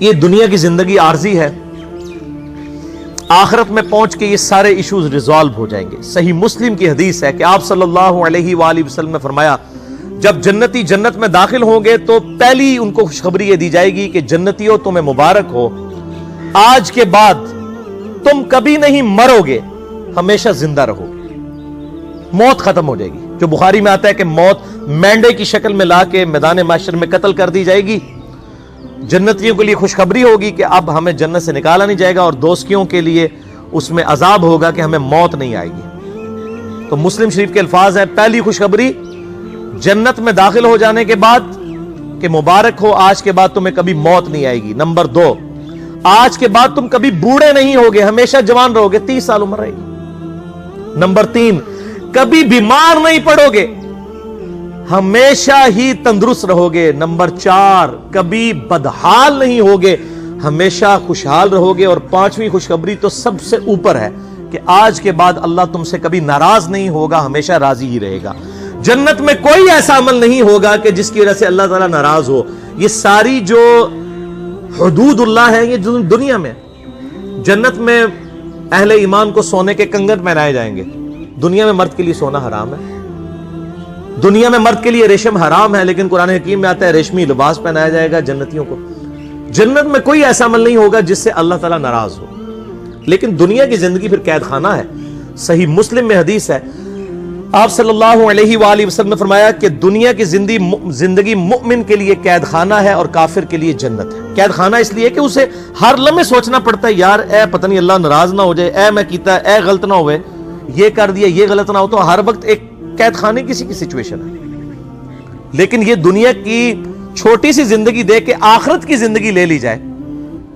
یہ دنیا کی زندگی عارضی ہے، آخرت میں پہنچ کے یہ سارے ایشوز ریزالو ہو جائیں گے۔ صحیح مسلم کی حدیث ہے کہ آپ صلی اللہ علیہ وآلہ وسلم نے فرمایا جب جنتی جنت میں داخل ہوں گے تو پہلی ان کو خوشخبری یہ دی جائے گی کہ جنتیوں تمہیں مبارک ہو، آج کے بعد تم کبھی نہیں مرو گے، ہمیشہ زندہ رہو گے، موت ختم ہو جائے گی۔ جو بخاری میں آتا ہے کہ موت مینڈے کی شکل میں لا کے میدان محشر میں قتل کر دی جائے گی۔ جنتیوں کے لیے خوشخبری ہوگی کہ اب ہمیں جنت سے نکالا نہیں جائے گا، اور دوزخیوں کے لیے اس میں عذاب ہوگا کہ ہمیں موت نہیں آئے گی۔ تو مسلم شریف کے الفاظ ہیں، پہلی خوشخبری جنت میں داخل ہو جانے کے بعد کہ مبارک ہو، آج کے بعد تمہیں کبھی موت نہیں آئے گی۔ نمبر 2، آج کے بعد تم کبھی بوڑھے نہیں ہوگے، ہمیشہ جوان رہو گے، 30 سال عمر رہے گی۔ نمبر 3، کبھی بیمار نہیں پڑو گے، ہمیشہ ہی تندرست رہو گے۔ نمبر 4، کبھی بدحال نہیں ہوگے، ہمیشہ خوشحال رہو گے۔ اور 5ویں خوشخبری تو سب سے اوپر ہے کہ آج کے بعد اللہ تم سے کبھی ناراض نہیں ہوگا، ہمیشہ راضی ہی رہے گا۔ جنت میں کوئی ایسا عمل نہیں ہوگا کہ جس کی وجہ سے اللہ تعالیٰ ناراض ہو۔ یہ ساری جو حدود اللہ ہے یہ دنیا میں، جنت میں اہل ایمان کو سونے کے کنگن پہنائے جائیں گے۔ دنیا میں مرد کے لیے سونا حرام ہے، دنیا میں مرد کے لیے ریشم حرام ہے، لیکن قرآن حکیم میں آتا ہے ریشمی لباس پہنایا جائے گا جنتیوں کو۔ جنت میں کوئی ایسا عمل نہیں ہوگا جس سے اللہ تعالیٰ ناراض ہو، لیکن دنیا کی زندگی پھر قید خانہ ہے۔ صحیح مسلم میں حدیث ہے، آپ صلی اللہ علیہ وآلہ وسلم نے فرمایا کہ دنیا کی زندگی مؤمن کے لیے قید خانہ ہے اور کافر کے لیے جنت ہے۔ قید خانہ اس لیے کہ اسے ہر لمحے سوچنا پڑتا ہے، یار اے پتہ نہیں اللہ ناراض نہ ہو جائے، اے میں کیتا اے غلط نہ ہوئے، یہ کر دیا یہ غلط نہ ہو، تو ہر وقت ایک قید خانے کسی کی سچویشن ہے۔ لیکن یہ دنیا کی چھوٹی سی زندگی دے کے آخرت کی زندگی لے لی جائے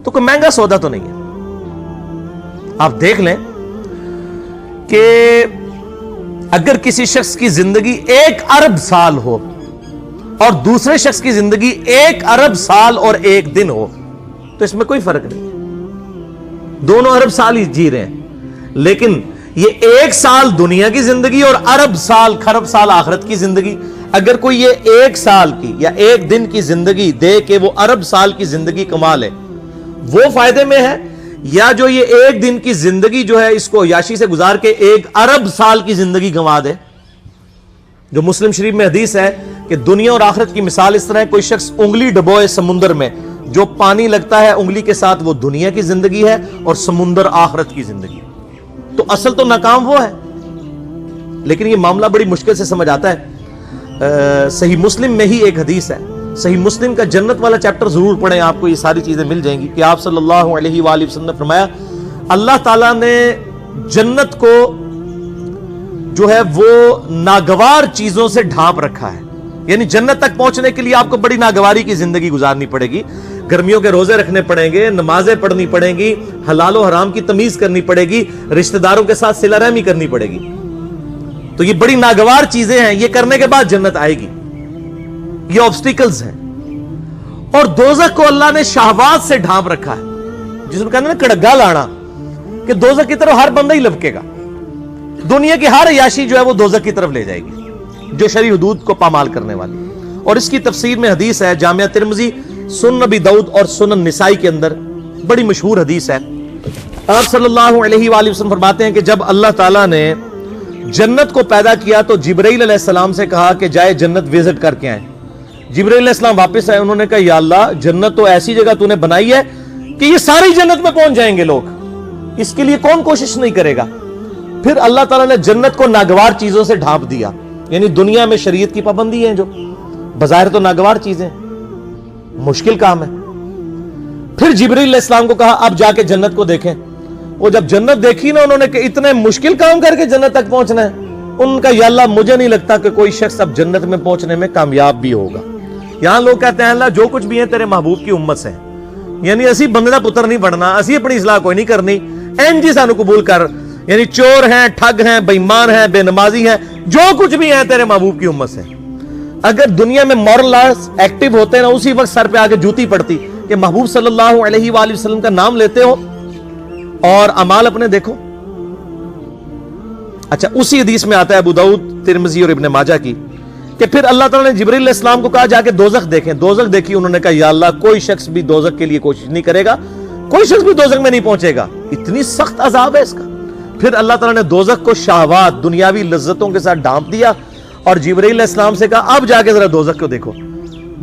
تو کوئی مہنگا سودا تو نہیں ہے۔ آپ دیکھ لیں کہ اگر کسی شخص کی زندگی 1 ارب سال ہو اور دوسرے شخص کی زندگی 1 ارب سال اور 1 دن ہو تو اس میں کوئی فرق نہیں، دونوں ارب سال ہی جی رہے ہیں، لیکن یہ 1 سال دنیا کی زندگی اور ارب سال کھرب سال آخرت کی زندگی۔ اگر کوئی یہ 1 سال کی یا 1 دن کی زندگی دے کے وہ ارب سال کی زندگی کما لے، وہ فائدے میں ہے، یا جو یہ 1 دن کی زندگی جو ہے اس کو عیاشی سے گزار کے 1 ارب سال کی زندگی گنوا دے۔ جو مسلم شریف میں حدیث ہے کہ دنیا اور آخرت کی مثال اس طرح ہے، کوئی شخص انگلی ڈبوئے سمندر میں، جو پانی لگتا ہے انگلی کے ساتھ وہ دنیا کی زندگی ہے اور سمندر آخرت کی زندگی۔ تو اصل تو ناکام وہ ہے، لیکن یہ معاملہ بڑی مشکل سے سمجھ آتا ہے۔ صحیح مسلم میں ہی ایک حدیث ہے، صحیح مسلم کا جنت والا چیپٹر ضرور پڑھیں، آپ کو یہ ساری چیزیں مل جائیں گی کہ آپ صلی اللہ علیہ وآلہ وسلم نے فرمایا اللہ تعالیٰ نے جنت کو جو ہے وہ ناگوار چیزوں سے ڈھانپ رکھا ہے، یعنی جنت تک پہنچنے کے لیے آپ کو بڑی ناگواری کی زندگی گزارنی پڑے گی، گرمیوں کے روزے رکھنے پڑیں گے، نمازیں پڑھنی پڑیں گی، حلال و حرام کی تمیز کرنی پڑے گی، رشتہ داروں کے ساتھ صلہ رحمی کرنی پڑے گی۔ تو یہ بڑی ناگوار چیزیں ہیں، یہ کرنے کے بعد جنت آئے گی، یہ آبسٹیکلز ہیں۔ اور دوزخ کو اللہ نے شہوات سے ڈھانپ رکھا ہے، جس کو کہتے ہیں نا کڑگا لانا، کہ دوزخ کی طرف ہر بندہ ہی لپکے گا، دنیا کی ہر عیاشی جو ہے وہ دوزخ کی طرف لے جائے گی، جو شرعی حدود کو پامال کرنے والی۔ اور اس کی تفسیر میں حدیث ہے، جامعہ ترمذی، سنن ابی داؤد اور سنن نسائی کے اندر بڑی مشہور حدیث ہے۔ آپ صلی اللہ علیہ وآلہ وسلم فرماتے ہیں کہ جب اللہ تعالیٰ نے جنت کو پیدا کیا تو جبرائیل علیہ السلام سے کہا کہ جائے جنت وزٹ کر کے آئیں۔ جبرائیل علیہ السلام واپس آئے، انہوں نے کہا یا اللہ جنت تو ایسی جگہ تو نے بنائی ہے کہ یہ ساری جنت میں پہنچ جائیں گے لوگ، اس کے لیے کون کوشش نہیں کرے گا۔ پھر اللہ تعالیٰ نے جنت کو ناگوار چیزوں سے ڈھانپ دیا، یعنی دنیا میں شریعت کی پابندی ہے جو بظاہر تو ناگوار چیزیں، مشکل کام ہے۔ پھر جبرائیل علیہ السلام کو کہا اب جا کے جنت کو دیکھیں۔ وہ جب جنت دیکھی نا، انہوں نے کہ اتنے مشکل کام کر کے جنت تک پہنچنا ہے، ان کا یا اللہ مجھے نہیں لگتا کہ کوئی شخص اب جنت میں پہنچنے میں کامیاب بھی ہوگا۔ یہاں لوگ کہتے ہیں اللہ جو کچھ بھی ہیں تیرے محبوب کی امت سے ہیں، یعنی اسی بندے دا پتر نہیں بڑھنا، اسی اپنی اصلاح کوئی نہیں کرنی، این جی سانو قبول کر، یعنی چور ہیں، ٹھگ ہیں، بے ایمان ہیں، بے نمازی ہیں، جو کچھ بھی ہیں تیرے محبوب کی امت سے۔ اگر دنیا میں مورل لاز ایکٹیو ہوتے نا، اسی وقت سر پہ آگے جوتی پڑتی کہ محبوب صلی اللہ علیہ وآلہ وسلم کا نام لیتے ہو اور اعمال اپنے دیکھو۔ اچھا، اسی حدیث میں آتا ہے ابو داؤد، ترمذی اور ابن ماجہ کی کہ پھر اللہ تعالیٰ نے جبریل علیہ السلام کو کہا جا کے دوزخ دیکھیں. دوزخ دیکھی, انہوں نے کہا یا اللہ کوئی شخص بھی دوزخ کے لیے کوشش نہیں کرے گا, کوئی شخص بھی دوزخ میں نہیں پہنچے گا, اتنی سخت عذاب ہے اس کا. پھر اللہ تعالیٰ نے دوزخ کو شہوات دنیاوی لذتوں کے ساتھ ڈھانپ دیا اور جبرائیل علیہ السلام سے کہا اب جا کے ذرا دوزخ کو دیکھو.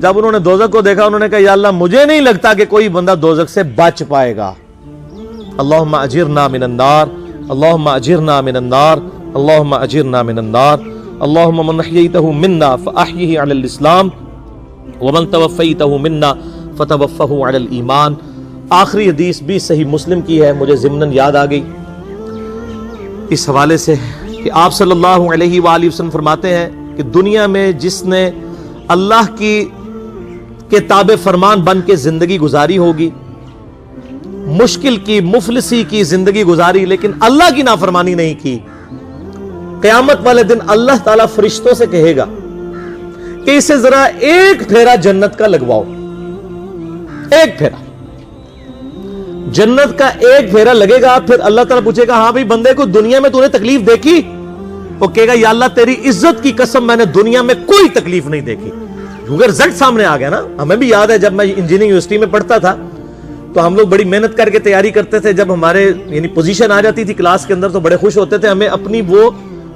جب انہوں نے دوزخ کو دیکھا, انہوں نے کہا یا اللہ مجھے نہیں لگتا کہ کوئی بندہ دوزخ سے بچ پائے گا. اللہم اجرنا من النار, اللہم اجرنا من النار, اللہم اجرنا من النار. اللہم من احییتہ منا فاحیہ علی الاسلام ومن توفیتہ منا فتوفہ علی الایمان. آخری حدیث بھی صحیح مسلم کی ہے, مجھے ضمناً یاد آ گئی اس حوالے سے کہ آپ صلی اللہ علیہ وآلہ وسلم فرماتے ہیں کہ دنیا میں جس نے اللہ کی کے تابع فرمان بن کے زندگی گزاری ہوگی, مشکل کی مفلسی کی زندگی گزاری لیکن اللہ کی نافرمانی نہیں کی, قیامت والے دن اللہ تعالیٰ فرشتوں سے کہے گا کہ اسے ذرا ایک پھیرا جنت کا لگواؤ. ایک پھیرا جنت کا ایک پھیرا لگے گا. پھر اللہ تعالیٰ پوچھے گا ہاں بھائی بندے کو دنیا میں تو نے تکلیف دیکھی؟ وہ کہے گا یا اللہ تیری عزت کی قسم میں نے دنیا میں کوئی تکلیف نہیں دیکھی. کیونکہ رزلٹ سامنے آ گیا نا. ہمیں بھی یاد ہے جب میں انجینئرنگ یونیورسٹی میں پڑھتا تھا تو ہم لوگ بڑی محنت کر کے تیاری کرتے تھے. جب ہمارے یعنی پوزیشن آ جاتی تھی کلاس کے اندر تو بڑے خوش ہوتے تھے. ہمیں اپنی وہ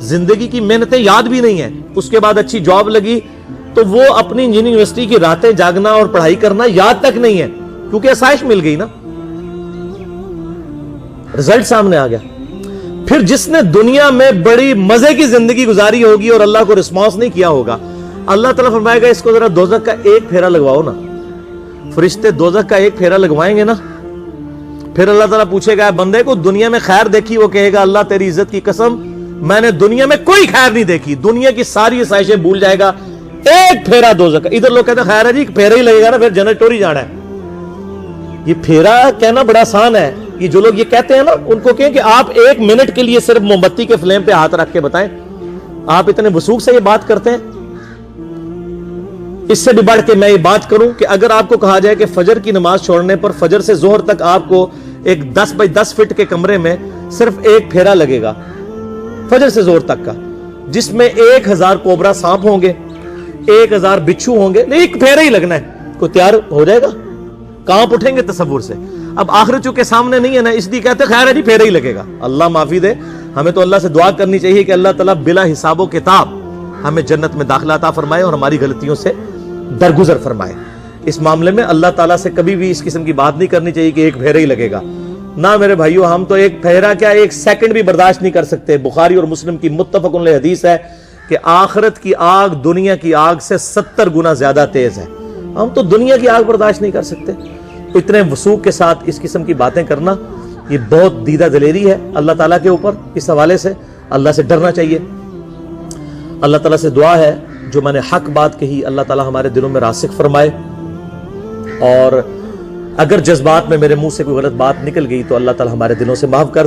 زندگی کی محنتیں یاد بھی نہیں ہیں. اس کے بعد اچھی جاب لگی تو وہ اپنی انجینئرنگ یونیورسٹی کی راتیں جاگنا اور پڑھائی کرنا یاد تک نہیں ہے, کیونکہ آسائش مل گئی نا, رزلٹ سامنے آ گیا. پھر جس نے دنیا میں بڑی مزے کی زندگی گزاری ہوگی اور اللہ کو رسپانس نہیں کیا ہوگا, اللہ تعالیٰ فرمائے گا اس کو ذرا دوزخ کا ایک پھیرا لگواؤ نا. فرشتے دوزخ کا ایک پھیرا لگوائیں گے نا. پھر اللہ تعالیٰ پوچھے گا بندے کو دنیا میں خیر دیکھی؟ وہ کہے گا اللہ تیری عزت کی قسم میں نے دنیا میں کوئی خیر نہیں دیکھی. دنیا کی ساری آسائشیں بھول جائے گا, ایک پھیرا دوزخ کا. ادھر لوگ کہتے ہیں خیر ہے جی پھیرا ہی لگے گا نا, پھر جنت ٹوری جانا ہے. یہ پھیرا کہنا بڑا آسان ہے. یہ جو لوگ یہ کہتے ہیں نا ان کو کہیں کہ آپ ایک منٹ کے لیے صرف موم بتی کے فلیم پہ ہاتھ رکھ کے بتائیں. آپ اتنے وثوق سے یہ بات کرتے ہیں. اس سے بھی بڑھ کے میں یہ بات کروں کہ اگر آپ کو کہا جائے کہ فجر کی نماز چھوڑنے پر فجر سے ظہر تک آپ کو ایک 10 بائی 10 فٹ کے کمرے میں صرف ایک پھیرا لگے گا فجر سے ظہر تک کا, جس میں 1000 کوبرا سانپ ہوں گے, 1000 بچھو ہوں گے, ایک پھیرا ہی لگنا ہے, کوئی تیار ہو جائے گا؟ کانپ اٹھیں گے تصور سے. اب آخرت چونکہ سامنے نہیں ہے نا, اس لیے کہتے خیر ہے جی پھیرا ہی لگے گا. اللہ معافی دے, ہمیں تو اللہ سے دعا کرنی چاہیے کہ اللہ تعالیٰ بلا حساب و کتاب ہمیں جنت میں داخلہ عطا فرمائے اور ہماری غلطیوں سے درگزر فرمائے. اس معاملے میں اللہ تعالیٰ سے کبھی بھی اس قسم کی بات نہیں کرنی چاہیے کہ ایک پھیرا ہی لگے گا. نہ میرے بھائیو, ہم تو ایک پھیرا کیا ایک سیکنڈ بھی برداشت نہیں کر سکتے. بخاری اور مسلم کی متفق علیہ حدیث ہے کہ آخرت کی آگ دنیا کی آگ سے 70 گنا زیادہ تیز ہے. ہم تو دنیا کی آگ برداشت نہیں کر سکتے. اتنے وثوق کے ساتھ اس قسم کی باتیں کرنا یہ بہت دیدہ دلیری ہے اللہ تعالیٰ کے اوپر. اس حوالے سے اللہ سے ڈرنا چاہیے. اللہ تعالیٰ سے دعا ہے جو میں نے حق بات کہی اللہ تعالیٰ ہمارے دلوں میں راسخ فرمائے, اور اگر جذبات میں میرے منہ سے کوئی غلط بات نکل گئی تو اللہ تعالیٰ ہمارے دلوں سے معاف کر دے.